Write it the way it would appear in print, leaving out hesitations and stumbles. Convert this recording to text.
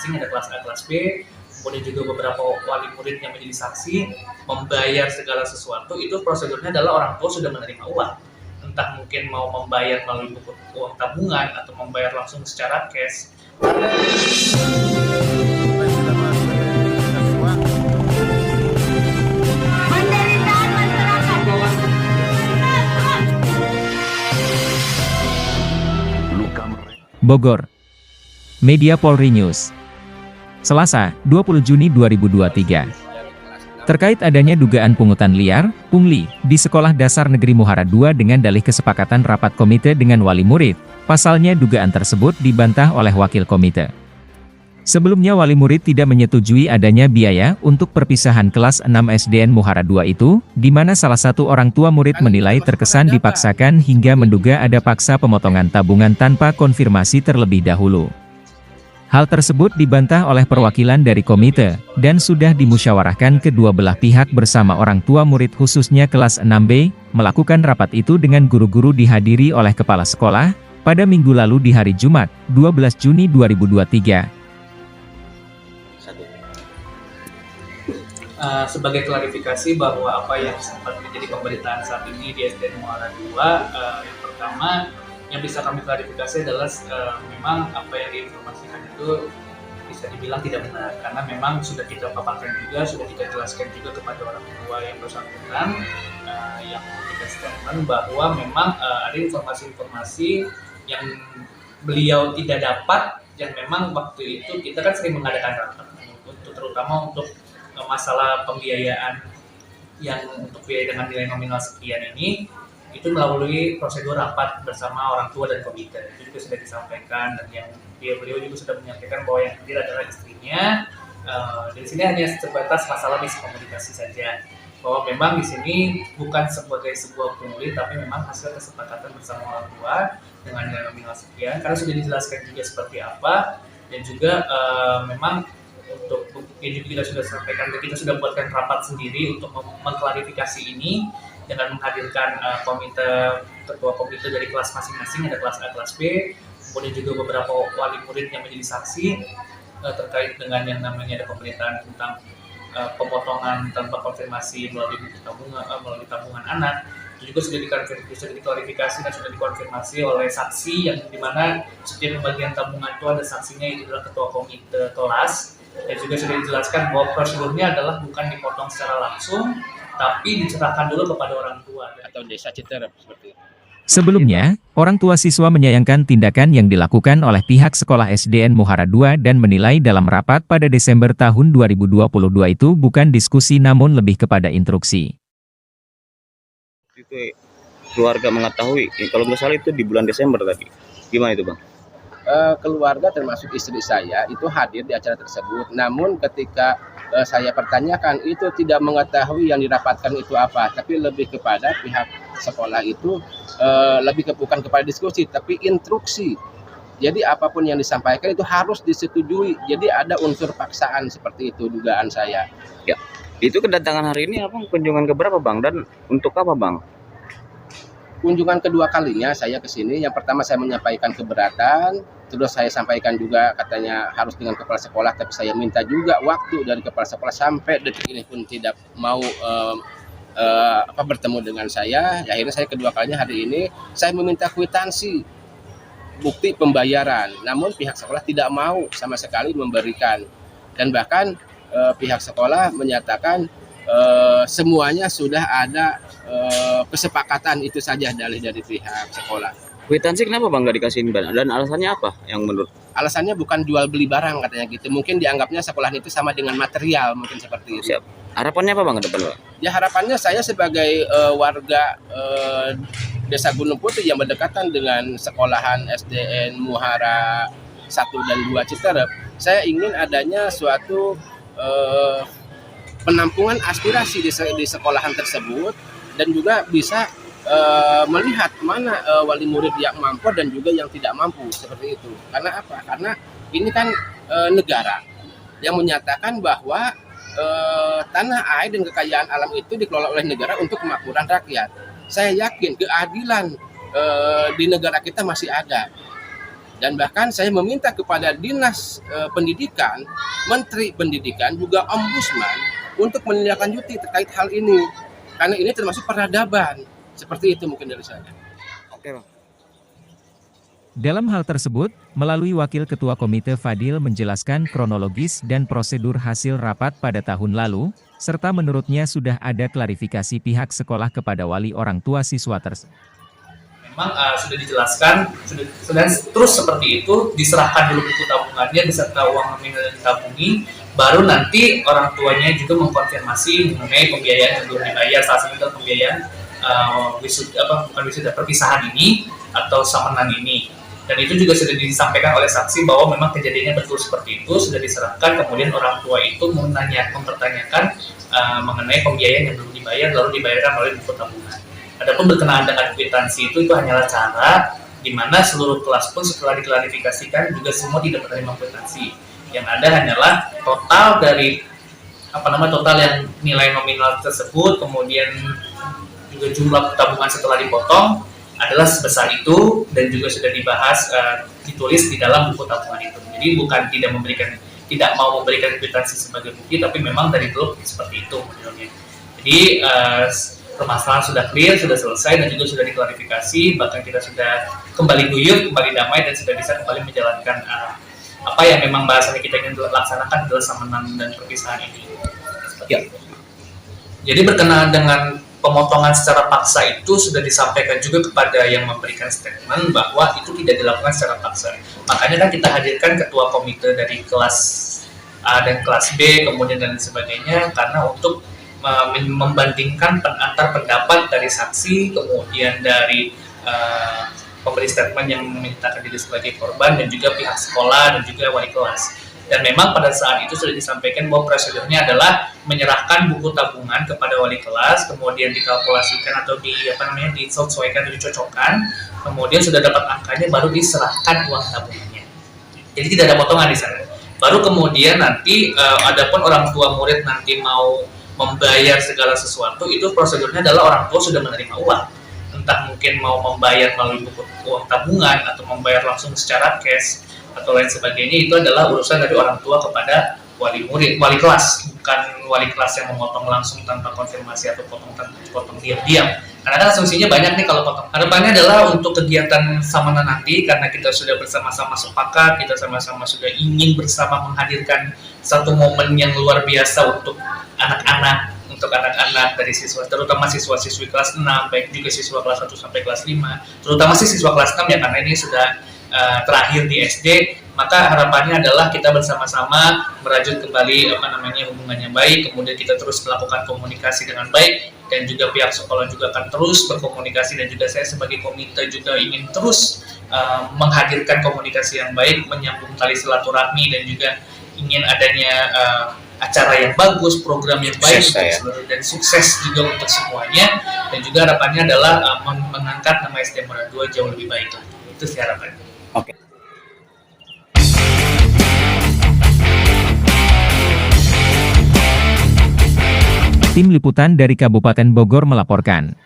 masing-masing, ada kelas A, kelas B, kemudian juga beberapa wali murid yang menjadi saksi, membayar segala sesuatu. Itu prosedurnya adalah orang tua sudah menerima uang, entah mungkin mau membayar melalui buku uang tabungan atau membayar langsung secara cash. Bogor. Media Polri News. Selasa, 20 Juni 2023. Terkait adanya dugaan pungutan liar, pungli, di Sekolah Dasar Negeri Muhara II dengan dalih kesepakatan rapat komite dengan wali murid, pasalnya dugaan tersebut dibantah oleh wakil komite. Sebelumnya wali murid tidak menyetujui adanya biaya untuk perpisahan kelas 6 SDN Muhara II itu, di mana salah satu orang tua murid menilai terkesan dipaksakan hingga menduga ada paksa pemotongan tabungan tanpa konfirmasi terlebih dahulu. Hal tersebut dibantah oleh perwakilan dari komite, dan sudah dimusyawarahkan kedua belah pihak bersama orang tua murid khususnya kelas 6B, melakukan rapat itu dengan guru-guru dihadiri oleh kepala sekolah, pada minggu lalu di hari Jumat, 12 Juni 2023. Sebagai klarifikasi bahwa apa yang sempat menjadi pemberitaan saat ini di SDN Muhara II, yang pertama yang bisa kami klarifikasi adalah memang apa yang diinformasikan itu bisa dibilang tidak benar, karena memang sudah kita paparkan juga, sudah kita jelaskan juga kepada orang tua yang bersangkutan, yang memberikan statement bahwa memang ada informasi-informasi yang beliau tidak dapat, yang memang waktu itu kita kan sering mengadakan rapat terutama untuk masalah pembiayaan yang untuk biaya dengan nilai nominal sekian ini, itu melalui prosedur rapat bersama orang tua dan komite. Itu juga sudah disampaikan, dan yang beliau juga sudah menyampaikan bahwa yang hadir adalah istrinya. Di sini hanya sebatas masalah miskomunikasi saja, bahwa memang di sini bukan sebagai sebuah pungli, tapi memang hasil kesepakatan bersama orang tua dengan nilai nominal sekian, karena sudah dijelaskan juga seperti apa, dan juga memang untuk bukti juga kita sudah sampaikan, kita sudah buatkan rapat sendiri untuk mengklarifikasi ini dengan menghadirkan ketua komite dari kelas masing-masing, ada kelas A, kelas B, kemudian juga beberapa wali murid yang menjadi saksi terkait dengan yang namanya ada pemberitaan tentang pemotongan tanpa konfirmasi melalui tabungan anak. Itu juga sudah diklarifikasi dan sudah dikonfirmasi oleh saksi, yang dimana setiap pembagian tabungan itu ada saksinya, itu adalah ketua komite kelas. Dan juga sudah dijelaskan bahwa prosedurnya adalah bukan dipotong secara langsung, tapi diserahkan dulu kepada orang tua atau desa Citerep seperti itu. Sebelumnya, orang tua siswa menyayangkan tindakan yang dilakukan oleh pihak sekolah SDN Muhara II dan menilai dalam rapat pada Desember tahun 2022 itu bukan diskusi namun lebih kepada instruksi. Itu keluarga mengetahui, kalau nggak salah itu di bulan Desember tadi. Gimana itu, Bang? Keluarga termasuk istri saya itu hadir di acara tersebut, namun ketika saya pertanyakan itu tidak mengetahui yang dirapatkan itu apa, tapi lebih kepada pihak sekolah itu bukan kepada diskusi tapi instruksi. Jadi apapun yang disampaikan itu harus disetujui, jadi ada unsur paksaan seperti itu dugaan saya. Ya, itu kedatangan hari ini apa kunjungan keberapa, Bang, dan untuk apa, Bang? Kunjungan kedua kalinya saya ke sini. Yang pertama saya menyampaikan keberatan, terus saya sampaikan juga katanya harus dengan kepala sekolah, tapi saya minta juga waktu dari kepala sekolah sampai detik ini pun tidak mau bertemu dengan saya. Akhirnya saya kedua kalinya hari ini saya meminta kwitansi bukti pembayaran, namun pihak sekolah tidak mau sama sekali memberikan, dan bahkan pihak sekolah menyatakan semuanya sudah ada kesepakatan itu saja dari pihak sekolah. Kwitansi kenapa, Bang, nggak dikasihin, dan alasannya apa yang menurut? Alasannya bukan jual beli barang katanya gitu. Mungkin dianggapnya sekolah itu sama dengan material, mungkin seperti itu. Siap. Harapannya apa, Bang, ke depan, Bang? Ya harapannya saya sebagai warga Desa Gunung Putih yang berdekatan dengan sekolahan SDN Muhara 1 dan 2 Citerep, saya ingin adanya suatu penampungan aspirasi di sekolahan tersebut, dan juga bisa melihat mana wali murid yang mampu dan juga yang tidak mampu seperti itu. Karena apa? Karena ini kan negara yang menyatakan bahwa tanah air dan kekayaan alam itu dikelola oleh negara untuk kemakmuran rakyat. Saya yakin keadilan di negara kita masih ada. Dan bahkan saya meminta kepada Dinas Pendidikan, Menteri Pendidikan, juga Ombudsman untuk menindaklanjuti terkait hal ini. Karena ini termasuk peradaban. Seperti itu mungkin dari saya. Oke, Bang. Dalam hal tersebut, melalui Wakil Ketua Komite Fadil menjelaskan kronologis dan prosedur hasil rapat pada tahun lalu, serta menurutnya sudah ada klarifikasi pihak sekolah kepada wali orang tua siswa tersebut. Memang sudah dijelaskan, sudah terus seperti itu, diserahkan dulu buku tabungannya beserta uang nominal yang ditabungi, baru nanti orang tuanya juga mengkonfirmasi mengenai pembiayaan yang belum dibayar, salah satunya adalah pembiayaan perpisahan ini atau samenan ini. Dan itu juga sudah disampaikan oleh saksi bahwa memang kejadiannya betul seperti itu, sudah diserahkan, kemudian orang tua itu mempertanyakan mengenai pembiayaan yang belum dibayar, lalu dibayarkan oleh buku tabungan. Adapun berkenaan dengan kwitansi itu hanyalah cara di mana seluruh kelas pun setelah diklarifikasikan juga semua tidak menerima kwitansi. Yang ada hanyalah total dari total yang nilai nominal tersebut, kemudian juga jumlah tabungan setelah dipotong adalah sebesar itu, dan juga sudah dibahas ditulis di dalam buku tabungan itu. Jadi bukan tidak mau memberikan kwitansi sebagai bukti, tapi memang dari dulu seperti itu modelnya. Jadi permasalahan sudah clear, sudah selesai, dan juga sudah diklarifikasi, bahkan kita sudah kembali guyup, kembali damai, dan sudah bisa kembali menjalankan apa yang memang bahasanya kita ingin laksanakan adalah samenan dan perpisahan ini. Ya. Jadi berkenaan dengan pemotongan secara paksa itu sudah disampaikan juga kepada yang memberikan statement bahwa itu tidak dilakukan secara paksa. Makanya kan kita hadirkan ketua komite dari kelas A dan kelas B, kemudian dan sebagainya, karena untuk membandingkan antar pendapat dari saksi, kemudian dari pemberi statement yang memintakan diri sebagai korban, dan juga pihak sekolah dan juga wali kelas. Dan memang pada saat itu sudah disampaikan bahwa prosedurnya adalah menyerahkan buku tabungan kepada wali kelas, kemudian dikalkulasikan atau disesuaikan atau dicocokkan, kemudian sudah dapat angkanya baru diserahkan uang tabungannya. Jadi tidak ada potongan di sana. Baru kemudian nanti adapun orang tua murid nanti mau membayar segala sesuatu, itu prosedurnya adalah orang tua sudah menerima uang, entah mungkin mau membayar melalui buku uang tabungan atau membayar langsung secara cash atau lain sebagainya, itu adalah urusan dari orang tua kepada wali kelas, bukan wali kelas yang memotong langsung tanpa konfirmasi atau potong diam-diam. Karena kan asumsinya banyak nih kalau potong. Harapannya adalah untuk kegiatan samana nanti, karena kita sudah bersama-sama sepakat, kita sama-sama sudah ingin bersama menghadirkan satu momen yang luar biasa untuk anak-anak dari siswa, terutama siswa-siswi kelas 6, baik juga siswa kelas 1 sampai kelas 5, terutama siswa kelas 6 ya, karena ini sudah terakhir di SD. Maka harapannya adalah kita bersama-sama merajut kembali hubungan yang baik, kemudian kita terus melakukan komunikasi dengan baik, dan juga pihak sekolah juga akan terus berkomunikasi, dan juga saya sebagai komite juga ingin terus menghadirkan komunikasi yang baik, menyambung tali silaturahmi, dan juga ingin adanya acara yang bagus, program yang baik dan sukses juga untuk semuanya, dan juga harapannya adalah mengangkat nama SD Muara II jauh lebih baik lagi. Itu sih harapannya. Oke. Tim Liputan dari Kabupaten Bogor melaporkan.